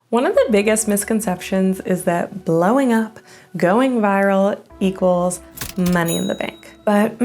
One of the biggest misconceptions is that blowing up, going viral equals money in the bank. But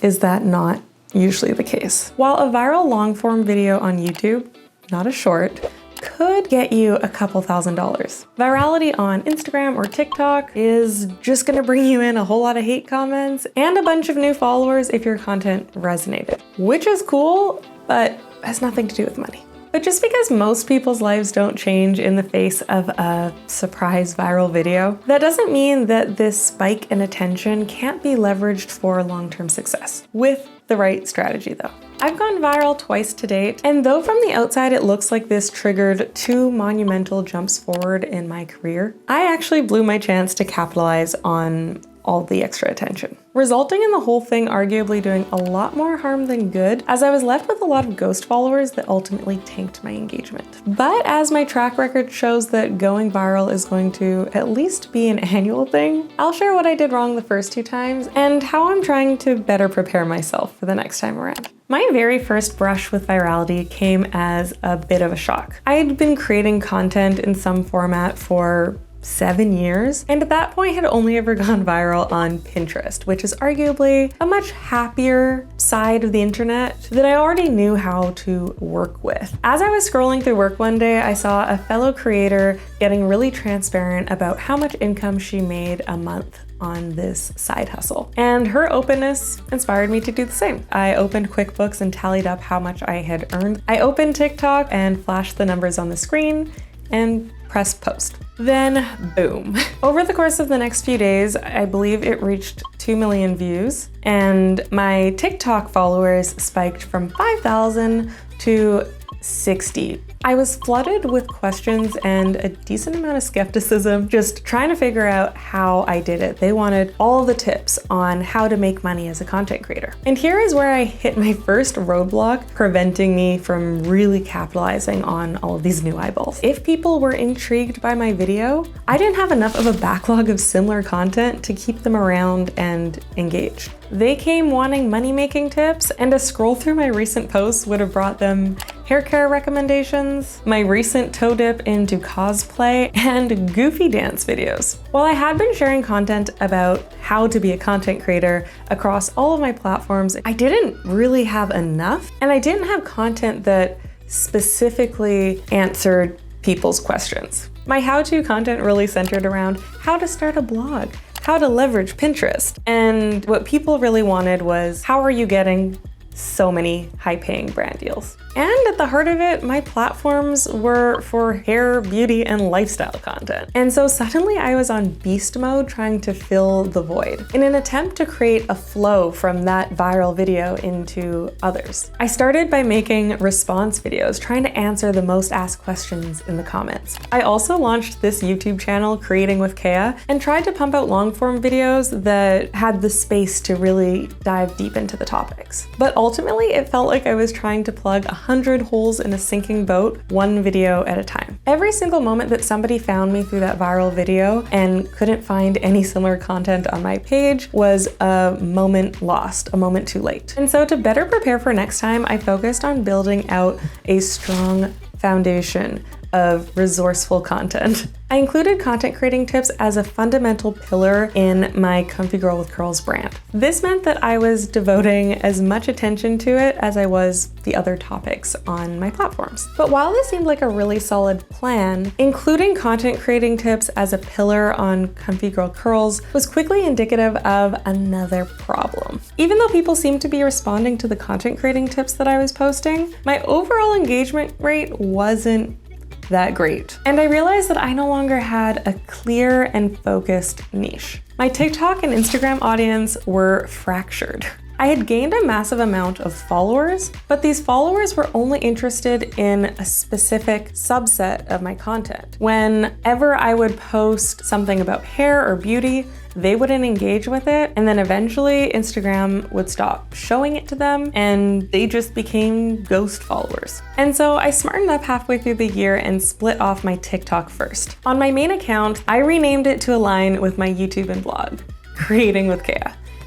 is that not usually the case? While a viral long-form video on YouTube, not a short, could get you a couple $1,000s. Virality on Instagram or TikTok is just gonna bring you in a whole lot of hate comments and a bunch of new followers if your content resonated, which is cool, but has nothing to do with money. But just because most people's lives don't change in the face of a surprise viral video, that doesn't mean that this spike in attention can't be leveraged for long-term success, with the right strategy though. I've gone viral twice to date, and though from the outside it looks like this triggered 2 monumental jumps forward in my career, I actually blew my chance to capitalize on all the extra attention, resulting in the whole thing arguably doing a lot more harm than good, as I was left with a lot of ghost followers that ultimately tanked my engagement. But as my track record shows that going viral is going to at least be an annual thing, I'll share what I did wrong the first 2 times and how I'm trying to better prepare myself for the next time around. My very first brush with virality came as a bit of a shock. I had been creating content in some format for 7 years, and at that point had only ever gone viral on Pinterest, which is arguably a much happier side of the internet that I already knew how to work with. As I was scrolling through work one day, I saw a fellow creator getting really transparent about how much income she made a month on this side hustle. And her openness inspired me to do the same. I opened QuickBooks and tallied up how much I had earned. I opened TikTok and flashed the numbers on the screen and pressed post. Then boom. Over the course of the next few days, I believe it reached 2 million views, and my TikTok followers spiked from 5,000 to 60. I was flooded with questions and a decent amount of skepticism, just trying to figure out how I did it. They wanted all the tips on how to make money as a content creator. And here is where I hit my first roadblock, preventing me from really capitalizing on all of these new eyeballs. If people were intrigued by my video, I didn't have enough of a backlog of similar content to keep them around and engaged. They came wanting money-making tips, and a scroll through my recent posts would have brought them hair care recommendations, my recent toe dip into cosplay, and goofy dance videos. While I had been sharing content about how to be a content creator across all of my platforms, I didn't really have enough, and I didn't have content that specifically answered people's questions. My how-to content really centered around how to start a blog, how to leverage Pinterest, and what people really wanted was, how are you getting so many high-paying brand deals? And at the heart of it, my platforms were for hair, beauty, and lifestyle content. And so suddenly I was on beast mode trying to fill the void in an attempt to create a flow from that viral video into others. I started by making response videos, trying to answer the most asked questions in the comments. I also launched this YouTube channel, Creating with Kea, and tried to pump out long-form videos that had the space to really dive deep into the topics. But ultimately, it felt like I was trying to plug 100 holes in a sinking boat, one video at a time. Every single moment that somebody found me through that viral video and couldn't find any similar content on my page was a moment lost, a moment too late. And so to better prepare for next time, I focused on building out a strong foundation of resourceful content. I included content creating tips as a fundamental pillar in my Comfy Girl with Curls brand. This meant that I was devoting as much attention to it as I was the other topics on my platforms. But while this seemed like a really solid plan, including content creating tips as a pillar on Comfy Girl Curls was quickly indicative of another problem. Even though people seemed to be responding to the content creating tips that I was posting, my overall engagement rate wasn't that great. And I realized that I no longer had a clear and focused niche. My TikTok and Instagram audience were fractured. I had gained a massive amount of followers, but these followers were only interested in a specific subset of my content. Whenever I would post something about hair or beauty, they wouldn't engage with it, and then eventually Instagram would stop showing it to them and they just became ghost followers. And so I smartened up halfway through the year and split off my TikTok first. On my main account, I renamed it to align with my YouTube and blog, Creating with Kea.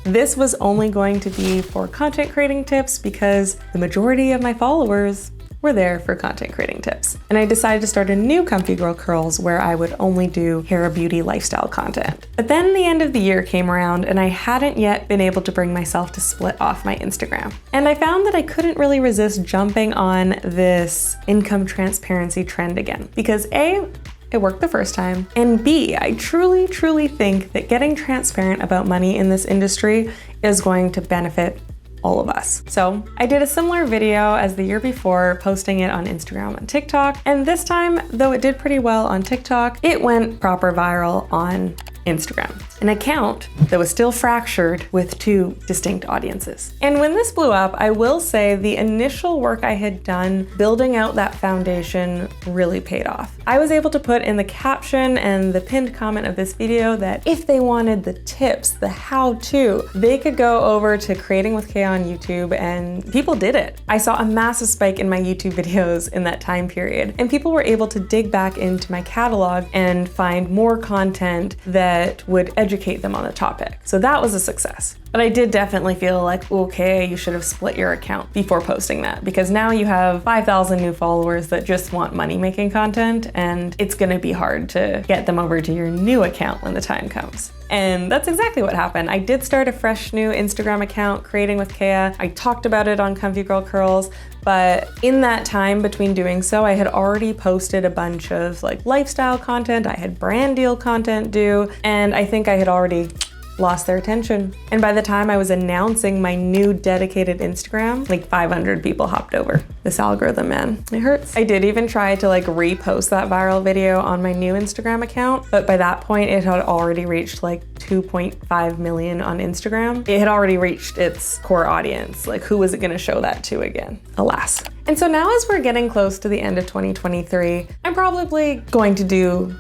This was only going to be for content creating tips because the majority of my followers were there for content creating tips. And I decided to start a new Comfy Girl Curls where I would only do hair, beauty, lifestyle content. But then the end of the year came around and I hadn't yet been able to bring myself to split off my Instagram. And I found that I couldn't really resist jumping on this income transparency trend again. Because A, it worked the first time, and B, I truly, truly think that getting transparent about money in this industry is going to benefit all of us. So I did a similar video as the year before, posting it on Instagram and TikTok. And this time, though it did pretty well on TikTok, it went proper viral on Instagram, an account that was still fractured with two distinct audiences. And when this blew up, I will say the initial work I had done building out that foundation really paid off. I was able to put in the caption and the pinned comment of this video that if they wanted the tips, the how-to, they could go over to Creating with Kay on YouTube, and people did it. I saw a massive spike in my YouTube videos in that time period, and people were able to dig back into my catalog and find more content that would educate them on the topic. So that was a success. But I did definitely feel like, okay, you should have split your account before posting that, because now you have 5,000 new followers that just want money-making content, and it's gonna be hard to get them over to your new account when the time comes. And that's exactly what happened. I did start a fresh new Instagram account, Creating with Kaya. I talked about it on Comfy Girl Curls, but in that time between doing so, I had already posted a bunch of like lifestyle content, I had brand deal content due, and I think I had already lost their attention. And by the time I was announcing my new dedicated Instagram, like 500 people hopped over. This algorithm, man, it hurts. I did even try to like repost that viral video on my new Instagram account, but by that point it had already reached like 2.5 million on Instagram. It had already reached its core audience. Like, who was it gonna show that to again? Alas. And so now as we're getting close to the end of 2023, I'm probably going to do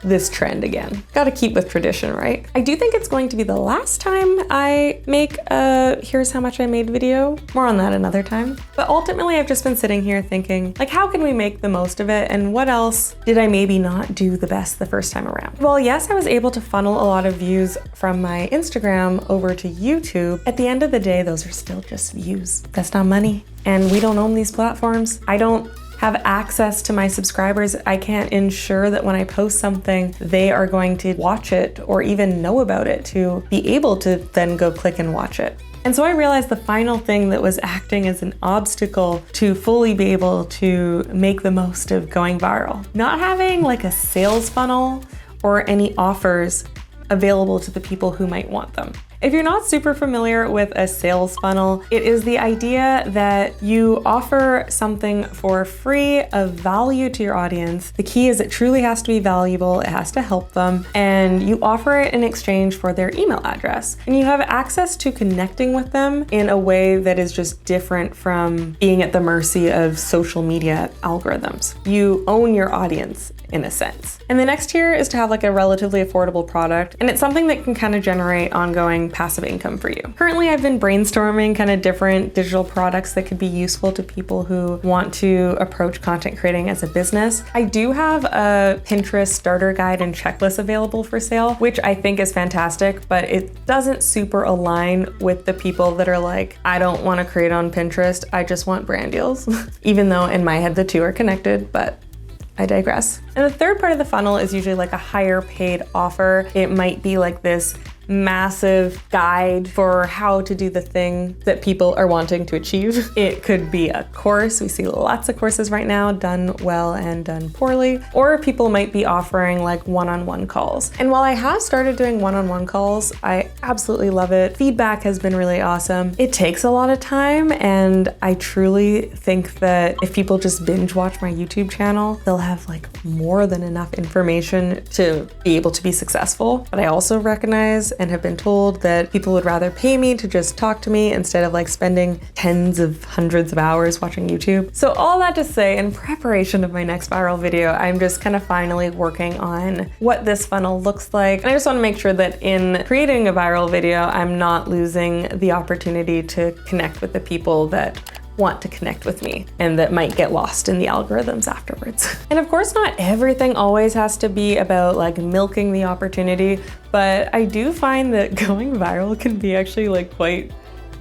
this trend again. Gotta keep with tradition, right? I do think it's going to be the last time I make a here's how much I made video. More on that another time. But ultimately, I've just been sitting here thinking, like, how can we make the most of it? And what else did I maybe not do the best the first time around? Well, yes, I was able to funnel a lot of views from my Instagram over to YouTube. At the end of the day, those are still just views. That's not money. And we don't own these platforms. I don't have access to my subscribers. I can't ensure that when I post something, they are going to watch it or even know about it to be able to then go click and watch it. And so I realized the final thing that was acting as an obstacle to fully be able to make the most of going viral. Not having like a sales funnel or any offers available to the people who might want them. If you're not super familiar with a sales funnel, it is the idea that you offer something for free of value to your audience. The key is it truly has to be valuable, it has to help them, and you offer it in exchange for their email address. And you have access to connecting with them in a way that is just different from being at the mercy of social media algorithms. You own your audience in a sense. And the next tier is to have like a relatively affordable product, and it's something that can kind of generate ongoing passive income for you. Currently, I've been brainstorming kind of different digital products that could be useful to people who want to approach content creating as a business. I do have a Pinterest starter guide and checklist available for sale, which I think is fantastic, but it doesn't super align with the people that are like, I don't want to create on Pinterest, I just want brand deals. Even though in my head the two are connected, but I digress. And the third part of the funnel is usually like a higher paid offer. It might be like this massive guide for how to do the thing that people are wanting to achieve. It could be a course. We see lots of courses right now done well and done poorly. Or people might be offering like one-on-one calls. And while I have started doing one-on-one calls, I absolutely love it. Feedback has been really awesome. It takes a lot of time, and I truly think that if people just binge watch my YouTube channel, they'll have like more than enough information to be able to be successful. But I also recognize and have been told that people would rather pay me to just talk to me instead of like spending tens of hundreds of hours watching YouTube. So all that to say, in preparation of my next viral video, I'm just kind of finally working on what this funnel looks like. And I just want to make sure that in creating a viral video, I'm not losing the opportunity to connect with the people that want to connect with me and that might get lost in the algorithms afterwards. And of course, not everything always has to be about like milking the opportunity, but I do find that going viral can be actually like quite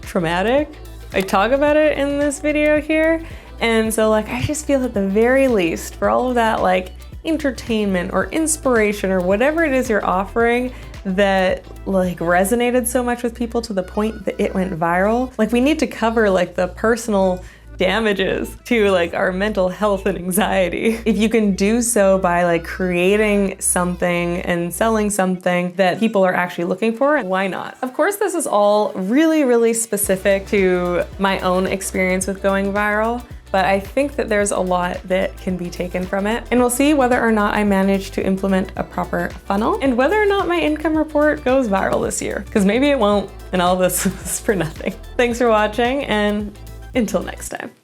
traumatic. I talk about it in this video here, And so like, I just feel at the very least, for all of that like entertainment or inspiration or whatever it is you're offering that like resonated so much with people to the point that it went viral, like we need to cover like the personal damages to like our mental health and anxiety. If you can do so by like creating something and selling something that people are actually looking for, why not? Of course, this is all really, really specific to my own experience with going viral, but I think that there's a lot that can be taken from it. And we'll see whether or not I manage to implement a proper funnel and whether or not my income report goes viral this year, because maybe it won't, and all this is for nothing. Thanks for watching, and until next time.